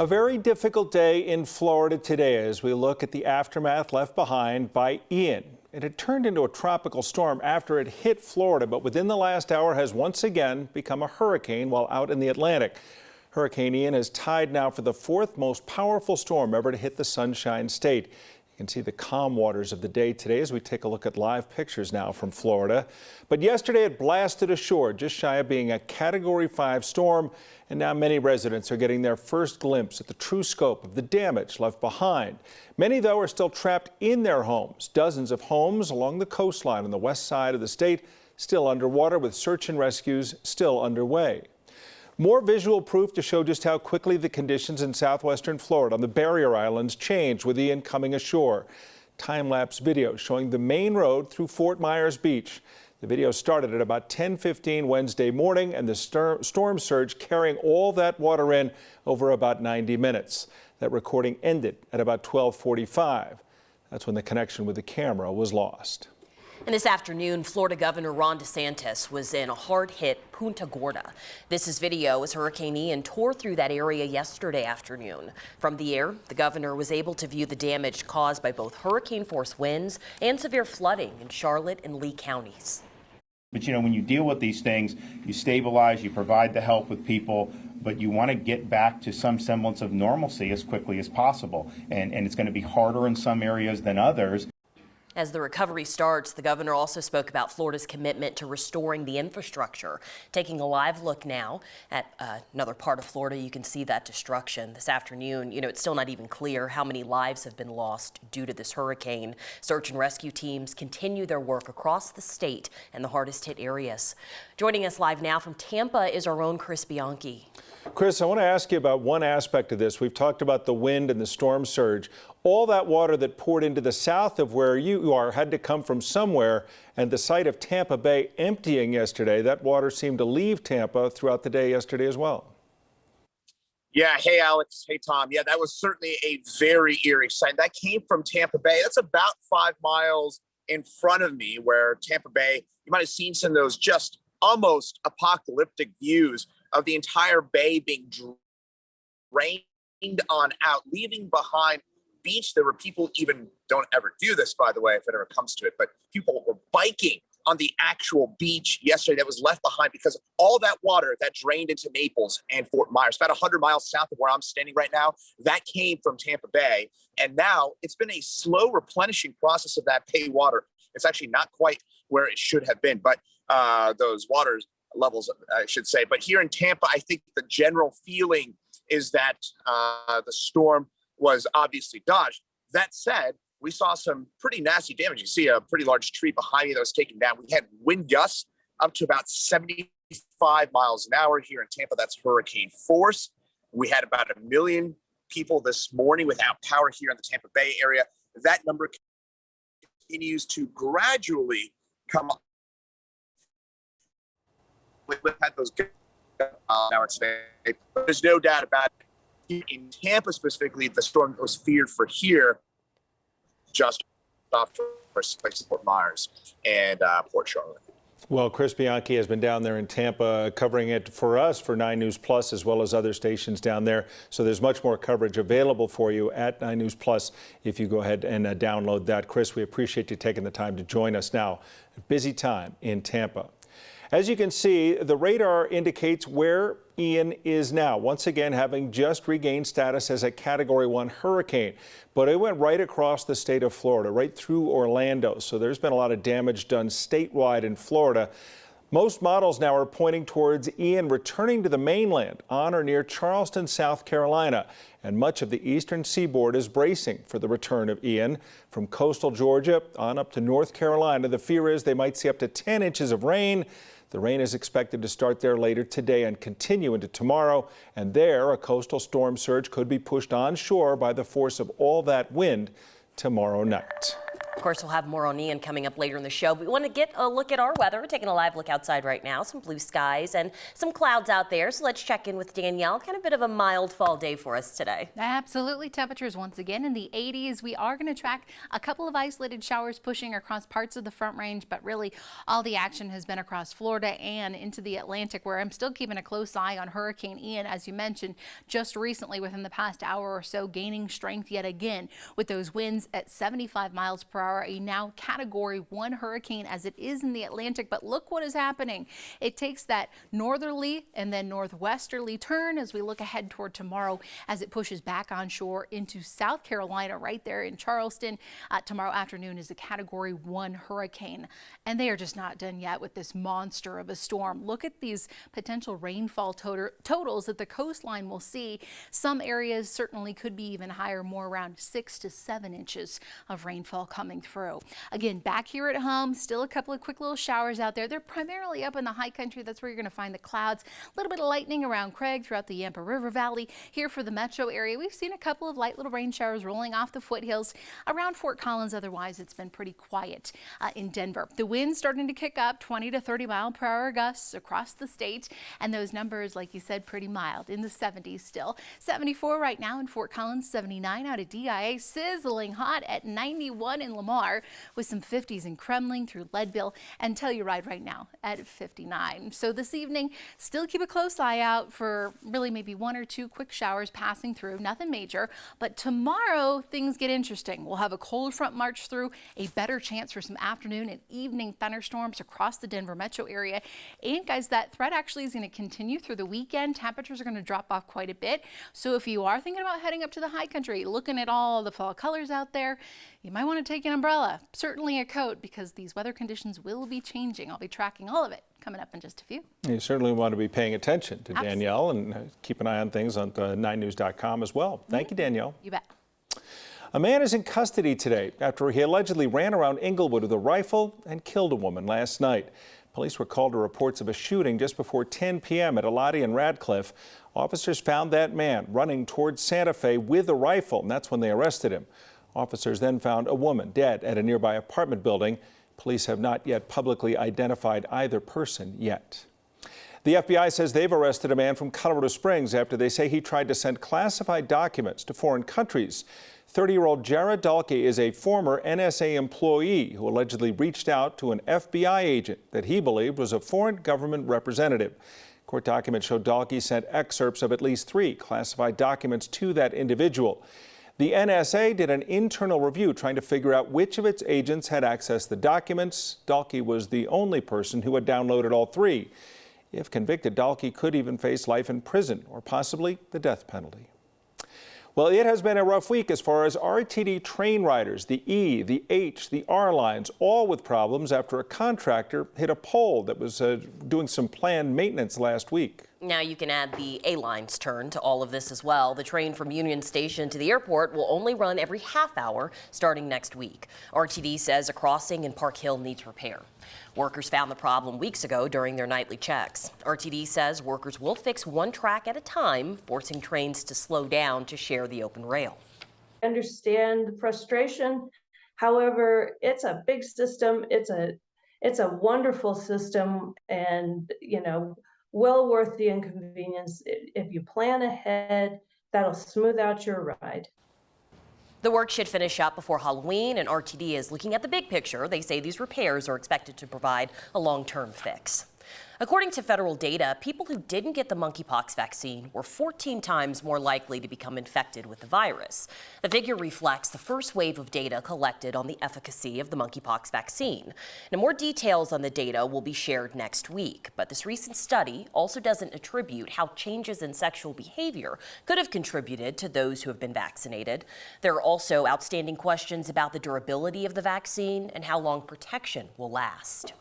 A very difficult day in Florida today as we look at the aftermath left behind by Ian. It had turned into a tropical storm after it hit Florida, but within the last hour has once again become a hurricane while out in the Atlantic. Hurricane Ian is tied now for the fourth most powerful storm ever to hit the Sunshine State. You can see the calm waters of the day today as we take a look at live pictures now from Florida. But yesterday it blasted ashore just shy of being a Category 5 storm, and now many residents are getting their first glimpse at the true scope of the damage left behind. Many, though, are still trapped in their homes. Dozens of homes along the coastline on the west side of the state still underwater, with search and rescues still underway. More visual proof to show just how quickly the conditions in southwestern Florida on the barrier islands changed with Ian coming ashore. Time-lapse video showing the main road through Fort Myers Beach. The video started at about 10:15 Wednesday morning, and the storm surge carrying all that water in over about 90 minutes. That recording ended at about 12:45. That's when the connection with the camera was lost. And this afternoon, Florida Governor Ron DeSantis was in a hard-hit Punta Gorda. This is video as Hurricane Ian tore through that area yesterday afternoon. From the air, the governor was able to view the damage caused by both hurricane-force winds and severe flooding in Charlotte and Lee counties. But you know, when you deal with these things, you stabilize, you provide the help with people, but you want to get back to some semblance of normalcy as quickly as possible. And it's going to be harder in some areas than others. As the recovery starts, the governor also spoke about Florida's commitment to restoring the infrastructure. Taking a live look now at another part of Florida, you can see that destruction. This afternoon, it's still not even clear how many lives have been lost due to this hurricane. Search and rescue teams continue their work across the state and the hardest hit areas. Joining us live now from Tampa is our own Chris Bianchi. Chris, I want to ask you about one aspect of this. We've talked about the wind and the storm surge. All that water that poured into the south of where you are had to come from somewhere, and the site of Tampa Bay emptying yesterday. That water seemed to leave Tampa throughout the day yesterday as well. Yeah. Hey, Alex. Hey, Tom. Yeah, that was certainly a very eerie sight. That came from Tampa Bay. That's about 5 miles in front of me, where Tampa Bay, you might have seen some of those just almost apocalyptic views of the entire bay being drained on out, leaving behind beach. There were people, even don't ever do this, by the way, if it ever comes to it, but people were biking on the actual beach yesterday that was left behind because of all that water that drained into Naples and Fort Myers, about 100 miles south of where I'm standing right now. That came from Tampa Bay. And now it's been a slow replenishing process of that bay water. It's actually not quite where it should have been, but those water levels, I should say. But here in Tampa, I think the general feeling is that the storm was obviously dodged. That said, we saw some pretty nasty damage. You see a pretty large tree behind me that was taken down. We had wind gusts up to about 75 miles an hour here in Tampa. That's hurricane force. We had about 1 million people this morning without power here in the Tampa Bay area. That number continues to gradually come up. We've had those now today. There's no doubt about it. In Tampa specifically, the storm was feared for here, just off Fort Myers and Port Charlotte. Well, Chris Bianchi has been down there in Tampa covering it for us for 9 News Plus, as well as other stations down there. So there's much more coverage available for you at 9 News Plus if you go ahead and download that. Chris, we appreciate you taking the time to join us now. A busy time in Tampa. As you can see, the radar indicates where Ian is now, once again having just regained status as a Category 1 hurricane. But it went right across the state of Florida, right through Orlando. So there's been a lot of damage done statewide in Florida. Most models now are pointing towards Ian returning to the mainland on or near Charleston, South Carolina. And much of the eastern seaboard is bracing for the return of Ian. From coastal Georgia on up to North Carolina, the fear is they might see up to 10 inches of rain. The rain is expected to start there later today and continue into tomorrow. And there, a coastal storm surge could be pushed onshore by the force of all that wind tomorrow night. Of course, we'll have more on Ian coming up later in the show. But we want to get a look at our weather. We're taking a live look outside right now. Some blue skies and some clouds out there. So let's check in with Danielle. Kind of a bit of a mild fall day for us today. Absolutely. Temperatures once again in the 80s. We are going to track a couple of isolated showers pushing across parts of the Front Range, but really all the action has been across Florida and into the Atlantic, where I'm still keeping a close eye on Hurricane Ian, as you mentioned, just recently within the past hour or so, gaining strength yet again with those winds at 75 miles per hour, a now Category 1 hurricane as it is in the Atlantic. But look what is happening. It takes that northerly and then northwesterly turn as we look ahead toward tomorrow as it pushes back onshore into South Carolina right there in Charleston. Tomorrow afternoon is a Category 1 hurricane. And they are just not done yet with this monster of a storm. Look at these potential rainfall totals that the coastline will see. Some areas certainly could be even higher, more around 6 to 7 inches of rainfall coming through. Again, back here at home, still a couple of quick little showers out there. They're primarily up in the high country. That's where you're going to find the clouds. A little bit of lightning around Craig throughout the Yampa River Valley. Here for the metro area, we've seen a couple of light little rain showers rolling off the foothills around Fort Collins. Otherwise, it's been pretty quiet in Denver. The wind's starting to kick up, 20 to 30 mile per hour gusts across the state. And those numbers, like you said, pretty mild in the 70s still. 74 right now in Fort Collins, 79 out of DIA, sizzling hot at 91 in Lamar, with some 50s in Kremling through Leadville, and Telluride right now at 59. So this evening, still keep a close eye out for really maybe 1 or 2 quick showers passing through, nothing major. But tomorrow, things get interesting. We'll have a cold front march through, a better chance for some afternoon and evening thunderstorms across the Denver metro area. And guys, that threat actually is going to continue through the weekend. Temperatures are going to drop off quite a bit. So if you are thinking about heading up to the high country, looking at all the fall colors out there, you might want to take an umbrella, certainly a coat, because these weather conditions will be changing. I'll be tracking all of it coming up in just a few. You certainly want to be paying attention to Danielle and keep an eye on things on 9news.com as well. Thank you, Danielle. You bet. A man is in custody today after he allegedly ran around Inglewood with a rifle and killed a woman last night. Police were called to reports of a shooting just before 10 p.m. at Elodie and Radcliffe. Officers found that man running towards Santa Fe with a rifle, and that's when they arrested him. Officers then found a woman dead at a nearby apartment building. Police have not yet publicly identified either person yet. The FBI says they've arrested a man from Colorado Springs after they say he tried to send classified documents to foreign countries. 30-year-old Jared Dahlke is a former NSA employee who allegedly reached out to an FBI agent that he believed was a foreign government representative. Court documents show Dahlke sent excerpts of at least 3 classified documents to that individual. The NSA did an internal review trying to figure out which of its agents had accessed the documents. Dahlke was the only person who had downloaded all 3. If convicted, Dahlke could even face life in prison or possibly the death penalty. Well, it has been a rough week as far as RTD train riders, the E, the H, the R lines, all with problems after a contractor hit a pole that was doing some planned maintenance last week. Now you can add the A-line's turn to all of this as well. The train from Union Station to the airport will only run every half hour starting next week. RTD says a crossing in Park Hill needs repair. Workers found the problem weeks ago during their nightly checks. RTD says workers will fix one track at a time, forcing trains to slow down to share the open rail. I understand the frustration. However, it's a big system. It's a wonderful system, and well worth the inconvenience. If you plan ahead, that'll smooth out your ride. The work should finish up before Halloween, and RTD is looking at the big picture. They say these repairs are expected to provide a long-term fix. According to federal data, people who didn't get the monkeypox vaccine were 14 times more likely to become infected with the virus. The figure reflects the first wave of data collected on the efficacy of the monkeypox vaccine. Now, more details on the data will be shared next week, but this recent study also doesn't attribute how changes in sexual behavior could have contributed to those who have been vaccinated. There are also outstanding questions about the durability of the vaccine and how long protection will last.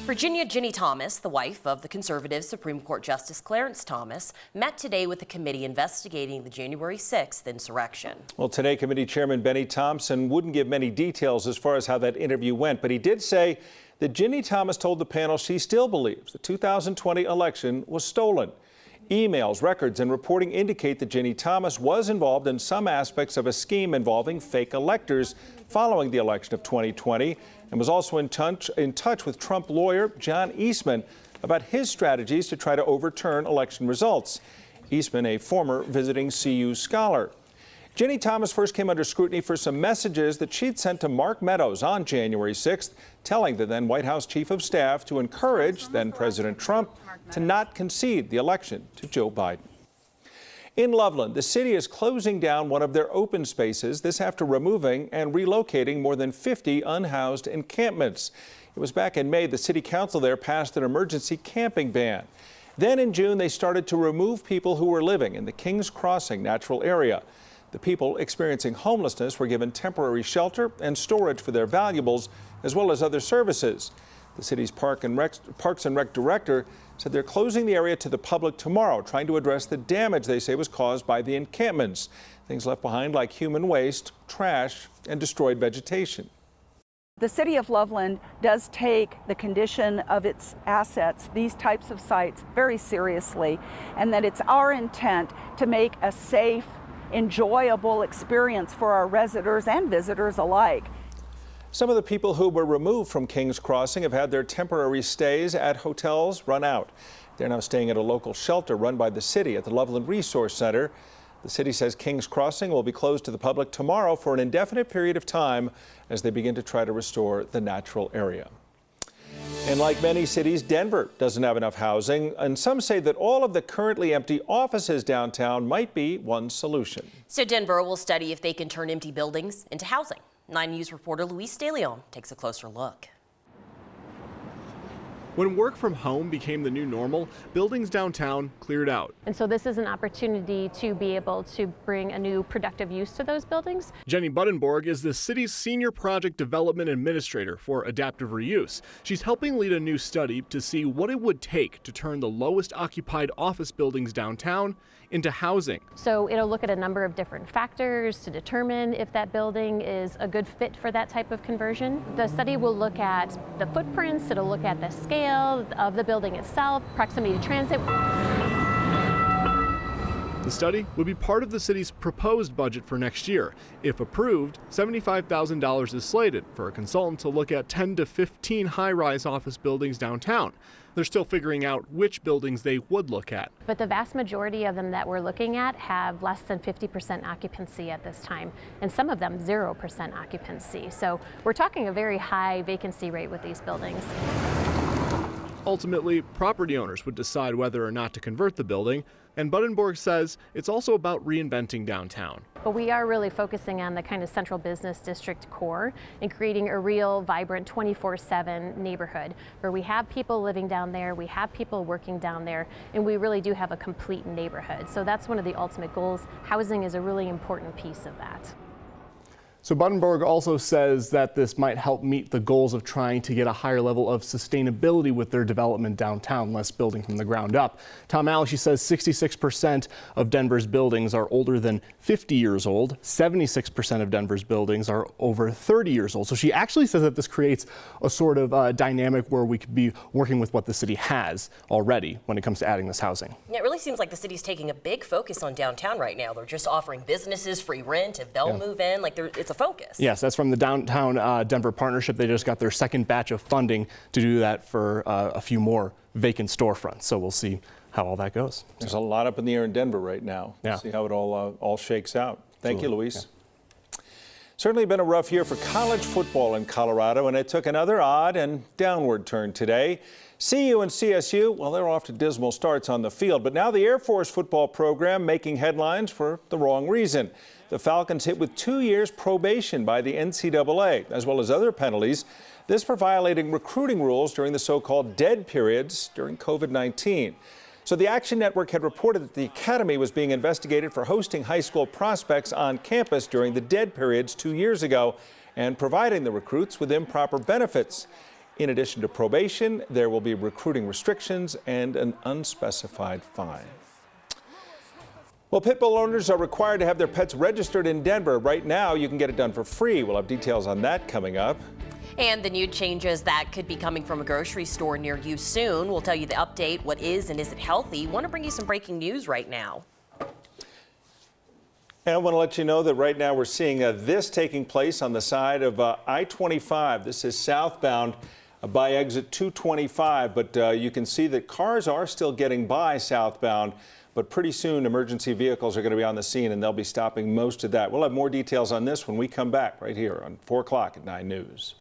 Virginia Ginny Thomas, the wife of the conservative Supreme Court Justice Clarence Thomas, met today with the committee investigating the January 6th insurrection. Well, today committee chairman Benny Thompson wouldn't give many details as far as how that interview went, but he did say that Ginny Thomas told the panel she still believes the 2020 election was stolen. Emails, records, and reporting indicate that Ginny Thomas was involved in some aspects of a scheme involving fake electors following the election of 2020 and was also in touch with Trump lawyer John Eastman about his strategies to try to overturn election results. Eastman, a former visiting CU scholar. Ginny Thomas first came under scrutiny for some messages that she'd sent to Mark Meadows on January 6th, telling the then White House chief of staff to encourage then President Trump to not concede the election to Joe Biden. In Loveland, the city is closing down one of their open spaces, this after removing and relocating more than 50 unhoused encampments. It was back in May the city council there passed an emergency camping ban. Then in June, they started to remove people who were living in the Kings Crossing natural area. The people experiencing homelessness were given temporary shelter and storage for their valuables, as well as other services. The city's Parks and Rec director said they're closing the area to the public tomorrow, trying to address the damage they say was caused by the encampments. Things left behind like human waste, trash, and destroyed vegetation. The city of Loveland does take the condition of its assets, these types of sites, very seriously, and that it's our intent to make a safe, enjoyable experience for our residents and visitors alike. Some of the people who were removed from Kings Crossing have had their temporary stays at hotels run out. They're now staying at a local shelter run by the city at the Loveland Resource Center. The city says Kings Crossing will be closed to the public tomorrow for an indefinite period of time as they begin to try to restore the natural area. And like many cities, Denver doesn't have enough housing, and some say that all of the currently empty offices downtown might be one solution. So Denver will study if they can turn empty buildings into housing. 9 News reporter Luis De Leon takes a closer look. When work from home became the new normal, buildings downtown cleared out. And so this is an opportunity to be able to bring a new productive use to those buildings. Jenny Buddenborg is the city's senior project development administrator for adaptive reuse. She's helping lead a new study to see what it would take to turn the lowest occupied office buildings downtown into housing. So it'll look at a number of different factors to determine if that building is a good fit for that type of conversion. The study will look at the footprints, it'll look at the scale of the building itself, proximity to transit. The study would be part of the city's proposed budget for next year. If approved, $75,000 is slated for a consultant to look at 10 to 15 high-rise office buildings downtown. They're still figuring out which buildings they would look at. But the vast majority of them that we're looking at have less than 50% occupancy at this time, and some of them 0% occupancy. So we're talking a very high vacancy rate with these buildings. Ultimately, property owners would decide whether or not to convert the building, and Buddenborg says it's also about reinventing downtown. But we are really focusing on the kind of central business district core and creating a real vibrant 24/7 neighborhood where we have people living down there, we have people working down there, and we really do have a complete neighborhood. So that's one of the ultimate goals. Housing is a really important piece of that. So Buddenborg also says that this might help meet the goals of trying to get a higher level of sustainability with their development downtown, less building from the ground up. Tom Alley, she says 66% of Denver's buildings are older than 50 years old. 76% of Denver's buildings are over 30 years old. So she actually says that this creates a sort of dynamic where we could be working with what the city has already when it comes to adding this housing. Yeah, it really seems like the city's taking a big focus on downtown right now. They're just offering businesses free rent if they'll move in. Like it's a focus. Yes, that's from the Downtown Denver Partnership. They just got their second batch of funding to do that for a few more vacant storefronts. So we'll see how all that goes. There's a lot up in the air in Denver right now. Yeah. See how it all shakes out. Thank you, Luis. Yeah. Certainly been a rough year for college football in Colorado, and it took another odd and downward turn today. CU and CSU, well, they're off to dismal starts on the field, but now the Air Force football program making headlines for the wrong reason. The Falcons hit with 2 years probation by the NCAA, as well as other penalties. This for violating recruiting rules during the so-called dead periods during COVID-19. So the Action Network had reported that the academy was being investigated for hosting high school prospects on campus during the dead periods 2 years ago and providing the recruits with improper benefits. In addition to probation, there will be recruiting restrictions and an unspecified fine. Well, pit bull owners are required to have their pets registered in Denver. Right now, you can get it done for free. We'll have details on that coming up. And the new changes that could be coming from a grocery store near you soon. We'll tell you the update, what is and isn't healthy. Want to bring you some breaking news right now. And I want to let you know that right now we're seeing this taking place on the side of I-25. This is southbound by exit 225, but you can see that cars are still getting by southbound, but pretty soon emergency vehicles are going to be on the scene and they'll be stopping most of that. We'll have more details on this when we come back right here on 4 o'clock at 9 News.